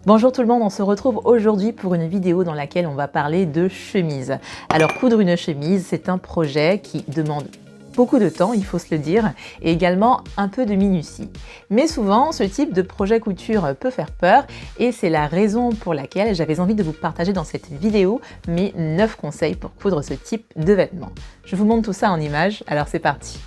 Bonjour tout le monde, on se retrouve aujourd'hui pour une vidéo dans laquelle on va parler de chemise. Alors coudre une chemise, c'est un projet qui demande beaucoup de temps, il faut se le dire, et également un peu de minutie. Mais souvent, ce type de projet couture peut faire peur et c'est la raison pour laquelle j'avais envie de vous partager dans cette vidéo mes 9 conseils pour coudre ce type de vêtements. Je vous montre tout ça en images, alors c'est parti.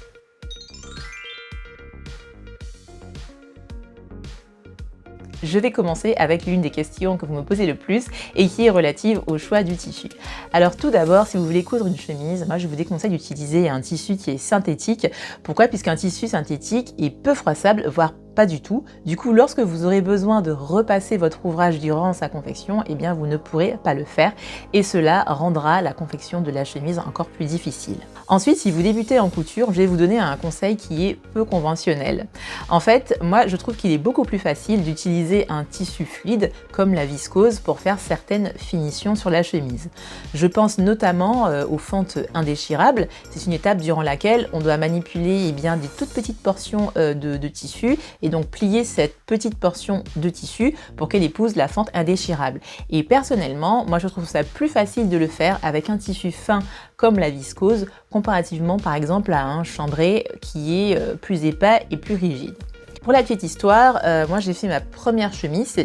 Je vais commencer avec l'une des questions que vous me posez le plus et qui est relative au choix du tissu. Alors tout d'abord, si vous voulez coudre une chemise, moi je vous déconseille d'utiliser un tissu qui est synthétique. Pourquoi? Puisqu'un tissu synthétique est peu froissable, voire pas du tout. Du coup, lorsque vous aurez besoin de repasser votre ouvrage durant sa confection, eh bien vous ne pourrez pas le faire et cela rendra la confection de la chemise encore plus difficile. Ensuite, si vous débutez en couture, je vais vous donner un conseil qui est peu conventionnel. En fait, moi je trouve qu'il est beaucoup plus facile d'utiliser un tissu fluide comme la viscose pour faire certaines finitions sur la chemise. Je pense notamment aux fentes indéchirables. C'est une étape durant laquelle on doit manipuler des toutes petites portions de tissu et donc plier cette petite portion de tissu pour qu'elle épouse la fente indéchirable. Et personnellement, moi je trouve ça plus facile de le faire avec un tissu fin comme la viscose, comparativement par exemple à un chambré qui est plus épais et plus rigide. Pour la petite histoire, moi j'ai fait ma première chemise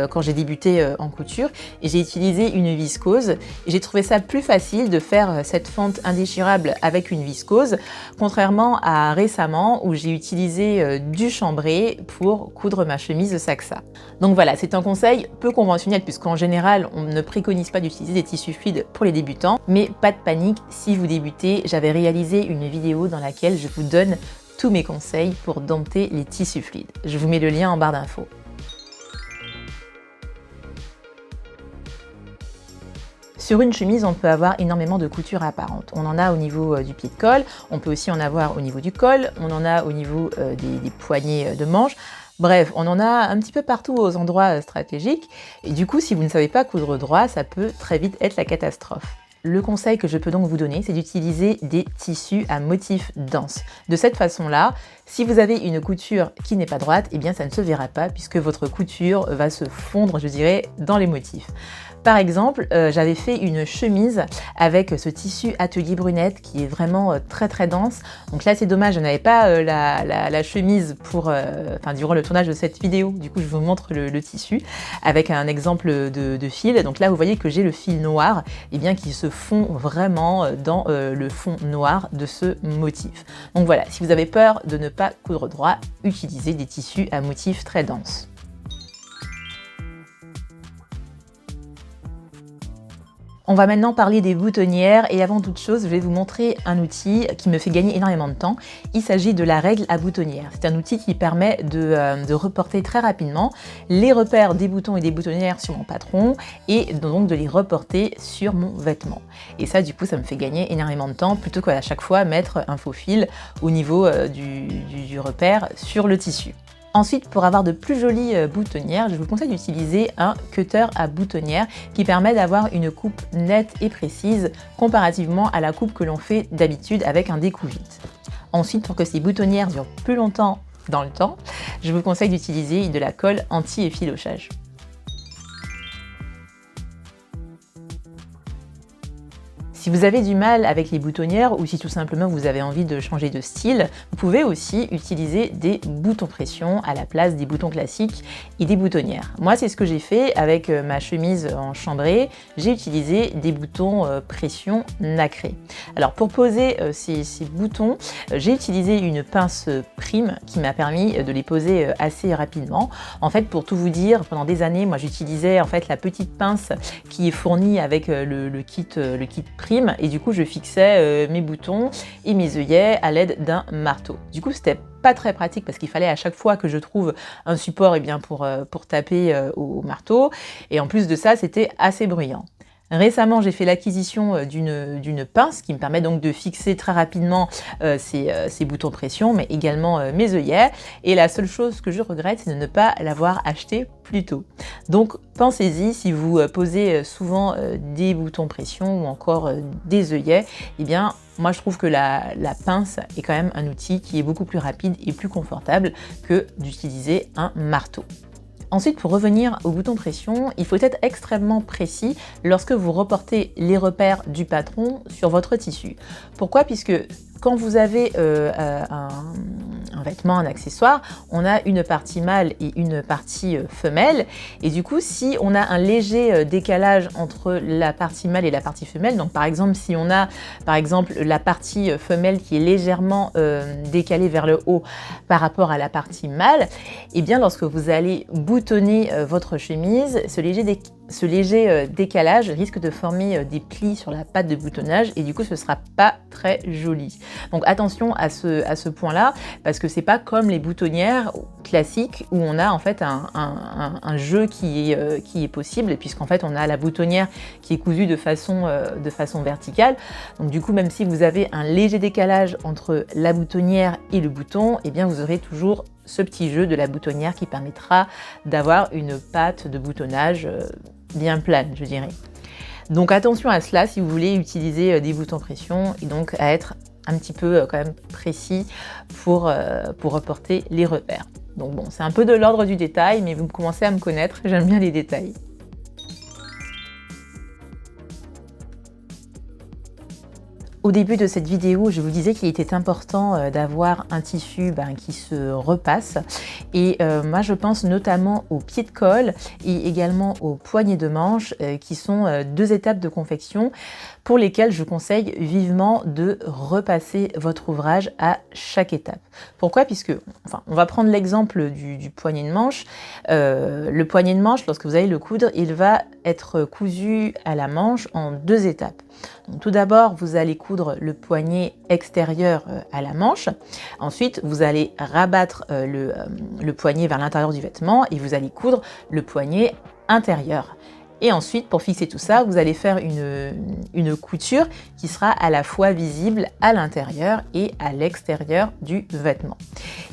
quand j'ai débuté en couture et j'ai utilisé une viscose et j'ai trouvé ça plus facile de faire cette fente indéchirable avec une viscose, contrairement à récemment où j'ai utilisé du chambré pour coudre ma chemise Saxa. Donc voilà, c'est un conseil peu conventionnel puisqu'en général on ne préconise pas d'utiliser des tissus fluides pour les débutants, mais pas de panique, si vous débutez, j'avais réalisé une vidéo dans laquelle je vous donne tous mes conseils pour dompter les tissus fluides. Je vous mets le lien en barre d'infos. Sur une chemise, on peut avoir énormément de coutures apparentes. On en a au niveau du pied de col, on peut aussi en avoir au niveau du col, on en a au niveau des poignées de manches. Bref, on en a un petit peu partout aux endroits stratégiques. Et du coup, si vous ne savez pas coudre droit, ça peut très vite être la catastrophe. Le conseil que je peux donc vous donner, c'est d'utiliser des tissus à motifs denses. De cette façon-là, si vous avez une couture qui n'est pas droite, eh bien ça ne se verra pas puisque votre couture va se fondre, je dirais, dans les motifs. Par exemple, j'avais fait une chemise avec ce tissu atelier brunette qui est vraiment très très dense. Donc là c'est dommage, je n'avais pas la chemise durant le tournage de cette vidéo. Du coup je vous montre le tissu avec un exemple de fil. Donc là vous voyez que j'ai le fil noir qui se fond vraiment dans le fond noir de ce motif. Donc voilà, si vous avez peur de ne pas coudre droit, utilisez des tissus à motifs très denses. On va maintenant parler des boutonnières et avant toute chose, je vais vous montrer un outil qui me fait gagner énormément de temps. Il s'agit de la règle à boutonnière. C'est un outil qui permet de reporter très rapidement les repères des boutons et des boutonnières sur mon patron et donc de les reporter sur mon vêtement. Et ça, du coup, ça me fait gagner énormément de temps plutôt qu'à chaque fois mettre un faux fil au niveau du repère sur le tissu. Ensuite, pour avoir de plus jolies boutonnières, je vous conseille d'utiliser un cutter à boutonnière qui permet d'avoir une coupe nette et précise comparativement à la coupe que l'on fait d'habitude avec un découvite. Ensuite, pour que ces boutonnières durent plus longtemps dans le temps, je vous conseille d'utiliser de la colle anti-effilochage. Si vous avez du mal avec les boutonnières ou si tout simplement vous avez envie de changer de style, vous pouvez aussi utiliser des boutons pression à la place des boutons classiques et des boutonnières. Moi, c'est ce que j'ai fait avec ma chemise en chambré. J'ai utilisé des boutons pression nacrés. Alors pour poser ces boutons, j'ai utilisé une pince prime qui m'a permis de les poser assez rapidement. En fait, pour tout vous dire, pendant des années, moi j'utilisais en fait la petite pince qui est fournie avec le kit prime. Et du coup je fixais mes boutons et mes œillets à l'aide d'un marteau. Du coup c'était pas très pratique parce qu'il fallait à chaque fois que je trouve un support pour taper au marteau et en plus de ça c'était assez bruyant. Récemment, j'ai fait l'acquisition d'une pince qui me permet donc de fixer très rapidement ces boutons pression, mais également mes œillets. Et la seule chose que je regrette, c'est de ne pas l'avoir acheté plus tôt. Donc pensez-y, si vous posez souvent des boutons pression ou encore des œillets, eh bien moi je trouve que la pince est quand même un outil qui est beaucoup plus rapide et plus confortable que d'utiliser un marteau. Ensuite, pour revenir au bouton pression, il faut être extrêmement précis lorsque vous reportez les repères du patron sur votre tissu. Pourquoi? Puisque quand vous avez un vêtement, un accessoire, on a une partie mâle et une partie femelle. Et du coup, si on a un léger décalage entre la partie mâle et la partie femelle, donc par exemple, si on a par exemple la partie femelle qui est légèrement décalée vers le haut par rapport à la partie mâle, et bien lorsque vous allez boutonner votre chemise, ce léger décalage risque de former des plis sur la patte de boutonnage et du coup ce ne sera pas très joli. Donc attention à ce point-là, parce que c'est pas comme les boutonnières classiques où on a en fait un jeu qui est possible, puisqu'en fait on a la boutonnière qui est cousue de façon verticale. Donc du coup, même si vous avez un léger décalage entre la boutonnière et le bouton, eh bien vous aurez toujours ce petit jeu de la boutonnière qui permettra d'avoir une patte de boutonnage bien plane, je dirais. Donc attention à cela si vous voulez utiliser des boutons pression, et donc à être un petit peu quand même précis pour reporter les repères. Donc bon, c'est un peu de l'ordre du détail, mais vous commencez à me connaître, j'aime bien les détails. Au début de cette vidéo, je vous disais qu'il était important d'avoir un tissu qui se repasse. Et moi, je pense notamment aux pieds de colle et également aux poignées de manche, qui sont deux étapes de confection pour lesquelles je conseille vivement de repasser votre ouvrage à chaque étape. Pourquoi? Puisque, on va prendre l'exemple du poignet de manche. Le poignet de manche, lorsque vous allez le coudre, il va être cousu à la manche en deux étapes. Donc, tout d'abord, vous allez coudre le poignet extérieur à la manche. Ensuite, vous allez rabattre le poignet vers l'intérieur du vêtement et vous allez coudre le poignet intérieur. Et ensuite, pour fixer tout ça, vous allez faire une couture qui sera à la fois visible à l'intérieur et à l'extérieur du vêtement.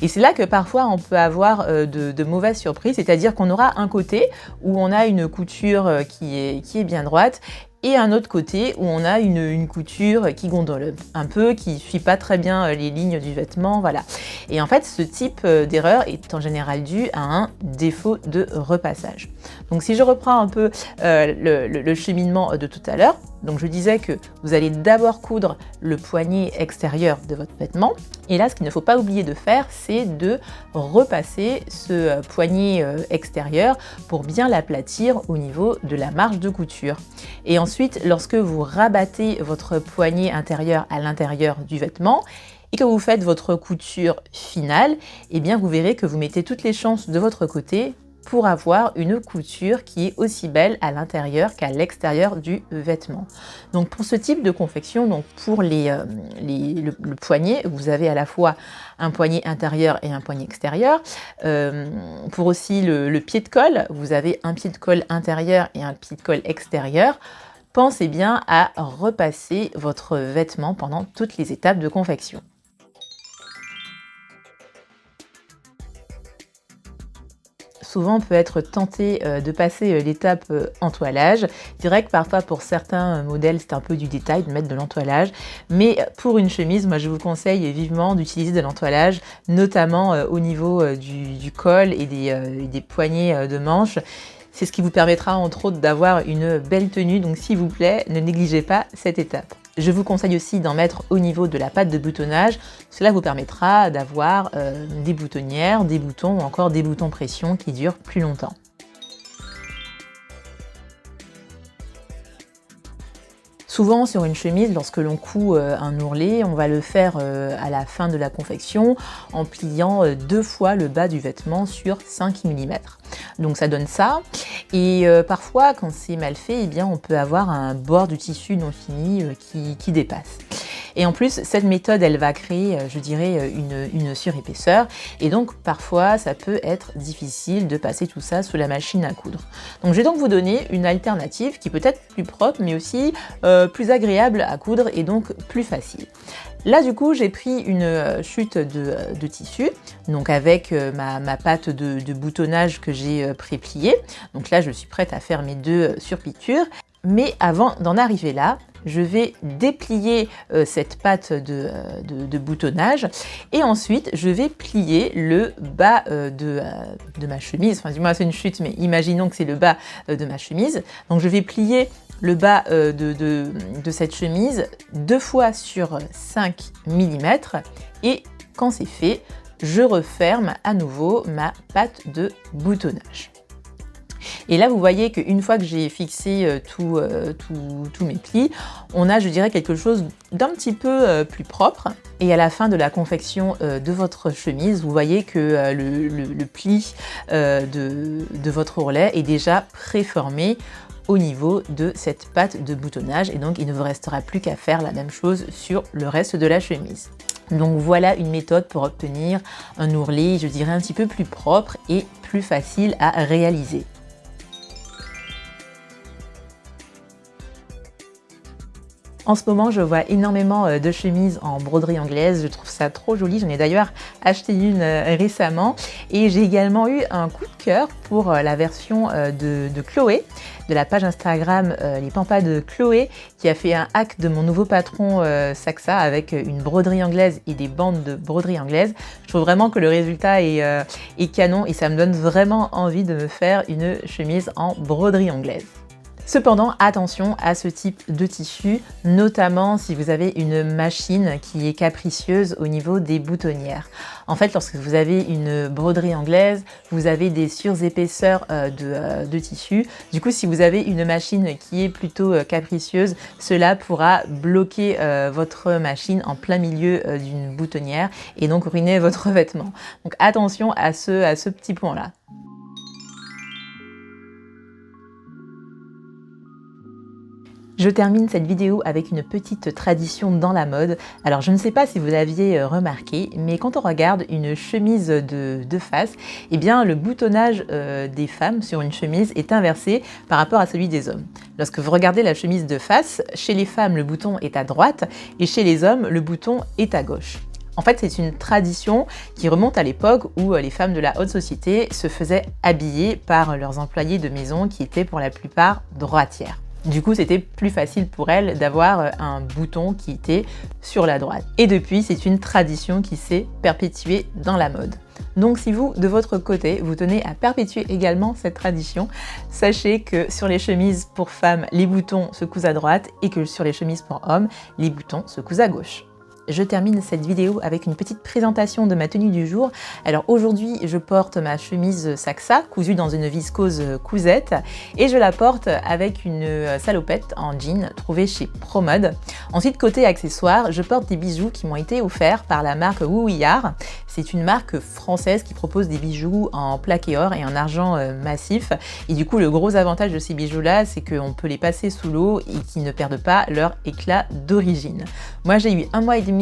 Et c'est là que parfois on peut avoir de mauvaises surprises, c'est-à-dire qu'on aura un côté où on a une couture qui est bien droite, et un autre côté où on a une couture qui gondole un peu, qui ne suit pas très bien les lignes du vêtement, voilà. Et en fait, ce type d'erreur est en général dû à un défaut de repassage. Donc si je reprends un peu le cheminement de tout à l'heure, donc je disais que vous allez d'abord coudre le poignet extérieur de votre vêtement. Et là, ce qu'il ne faut pas oublier de faire, c'est de repasser ce poignet extérieur pour bien l'aplatir au niveau de la marge de couture. Et ensuite, lorsque vous rabattez votre poignet intérieur à l'intérieur du vêtement, et que vous faites votre couture finale, eh bien vous verrez que vous mettez toutes les chances de votre côté pour avoir une couture qui est aussi belle à l'intérieur qu'à l'extérieur du vêtement. Donc pour ce type de confection, donc pour le poignet, vous avez à la fois un poignet intérieur et un poignet extérieur. Pour aussi le pied de colle, vous avez un pied de colle intérieur et un pied de colle extérieur. Pensez bien à repasser votre vêtement pendant toutes les étapes de confection. Souvent, on peut être tenté de passer l'étape entoilage. Je dirais que parfois, pour certains modèles, c'est un peu du détail de mettre de l'entoilage. Mais pour une chemise, moi, je vous conseille vivement d'utiliser de l'entoilage, notamment au niveau du col et des poignées de manche. C'est ce qui vous permettra, entre autres, d'avoir une belle tenue. Donc, s'il vous plaît, ne négligez pas cette étape. Je vous conseille aussi d'en mettre au niveau de la patte de boutonnage. Cela vous permettra d'avoir des boutonnières, des boutons ou encore des boutons pression qui durent plus longtemps. Souvent sur une chemise, lorsque l'on coud un ourlet, on va le faire à la fin de la confection en pliant 2 fois le bas du vêtement sur 5 mm. Donc ça donne ça. Et parfois, quand c'est mal fait, eh bien, on peut avoir un bord du tissu non fini qui dépasse. Et en plus, cette méthode, elle va créer, je dirais, une surépaisseur. Et donc, parfois, ça peut être difficile de passer tout ça sous la machine à coudre. Donc, je vais donc vous donner une alternative qui peut être plus propre, mais aussi plus agréable à coudre et donc plus facile. Là, du coup, j'ai pris une chute de tissu, donc avec ma patte de boutonnage que j'ai pré-pliée. Donc là, je suis prête à faire mes 2 surpiqûres. Mais avant d'en arriver là, je vais déplier cette patte de boutonnage et ensuite je vais plier le bas de ma chemise. Enfin, du moins c'est une chute, mais imaginons que c'est le bas de ma chemise. Donc je vais plier le bas de cette chemise 2 fois sur 5 mm et quand c'est fait, je referme à nouveau ma patte de boutonnage. Et là, vous voyez qu'une fois que j'ai fixé tous mes plis, on a, je dirais, quelque chose d'un petit peu plus propre. Et à la fin de la confection de votre chemise, vous voyez que le pli de votre ourlet est déjà préformé au niveau de cette patte de boutonnage. Et donc, il ne vous restera plus qu'à faire la même chose sur le reste de la chemise. Donc voilà une méthode pour obtenir un ourlet, je dirais, un petit peu plus propre et plus facile à réaliser. En ce moment, je vois énormément de chemises en broderie anglaise, je trouve ça trop joli, j'en ai d'ailleurs acheté une récemment et j'ai également eu un coup de cœur pour la version de Chloé, de la page Instagram Les Pampas de Chloé, qui a fait un hack de mon nouveau patron Saxa avec une broderie anglaise et des bandes de broderie anglaise. Je trouve vraiment que le résultat est canon et ça me donne vraiment envie de me faire une chemise en broderie anglaise. Cependant, attention à ce type de tissu, notamment si vous avez une machine qui est capricieuse au niveau des boutonnières. En fait, lorsque vous avez une broderie anglaise, vous avez des surépaisseurs de tissu. Du coup, si vous avez une machine qui est plutôt capricieuse, cela pourra bloquer votre machine en plein milieu d'une boutonnière et donc ruiner votre vêtement. Donc attention à ce petit point-là. Je termine cette vidéo avec une petite tradition dans la mode. Alors je ne sais pas si vous l'aviez remarqué, mais quand on regarde une chemise de face, eh bien le boutonnage des femmes sur une chemise est inversé par rapport à celui des hommes. Lorsque vous regardez la chemise de face, chez les femmes le bouton est à droite et chez les hommes le bouton est à gauche. En fait, c'est une tradition qui remonte à l'époque où les femmes de la haute société se faisaient habiller par leurs employés de maison qui étaient pour la plupart droitières. Du coup, c'était plus facile pour elles d'avoir un bouton qui était sur la droite. Et depuis, c'est une tradition qui s'est perpétuée dans la mode. Donc si vous, de votre côté, vous tenez à perpétuer également cette tradition, sachez que sur les chemises pour femmes, les boutons se cousent à droite et que sur les chemises pour hommes, les boutons se cousent à gauche. Je termine cette vidéo avec une petite présentation de ma tenue du jour. Alors aujourd'hui, je porte ma chemise Saxa, cousue dans une viscose cousette, et je la porte avec une salopette en jean trouvée chez ProMode. Ensuite, côté accessoires, je porte des bijoux qui m'ont été offerts par la marque Wouillard. C'est une marque française qui propose des bijoux en plaqué or et en argent massif. Et du coup, le gros avantage de ces bijoux-là, c'est qu'on peut les passer sous l'eau et qu'ils ne perdent pas leur éclat d'origine. Moi, j'ai eu 1 mois et demi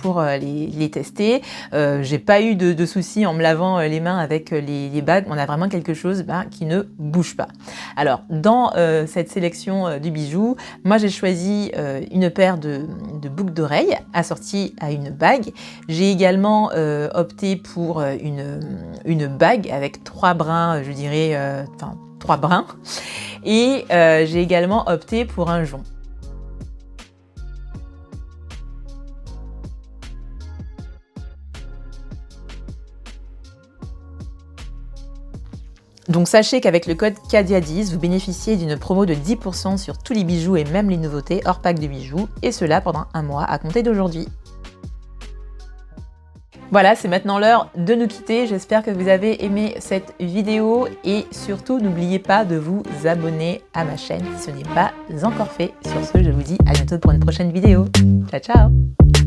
pour les tester. J'ai pas eu de soucis en me lavant les mains avec les bagues. On a vraiment quelque chose qui ne bouge pas. Alors, dans cette sélection du bijou, moi j'ai choisi une paire de boucles d'oreilles assorties à une bague. J'ai également opté pour une bague avec 3 brins, je dirais, 3 brins. Et j'ai également opté pour un jonc. Donc sachez qu'avec le code KADIA10, vous bénéficiez d'une promo de 10% sur tous les bijoux et même les nouveautés hors pack de bijoux, et cela pendant 1 mois à compter d'aujourd'hui. Voilà, c'est maintenant l'heure de nous quitter. J'espère que vous avez aimé cette vidéo et surtout n'oubliez pas de vous abonner à ma chaîne si ce n'est pas encore fait. Sur ce, je vous dis à bientôt pour une prochaine vidéo. Ciao, ciao!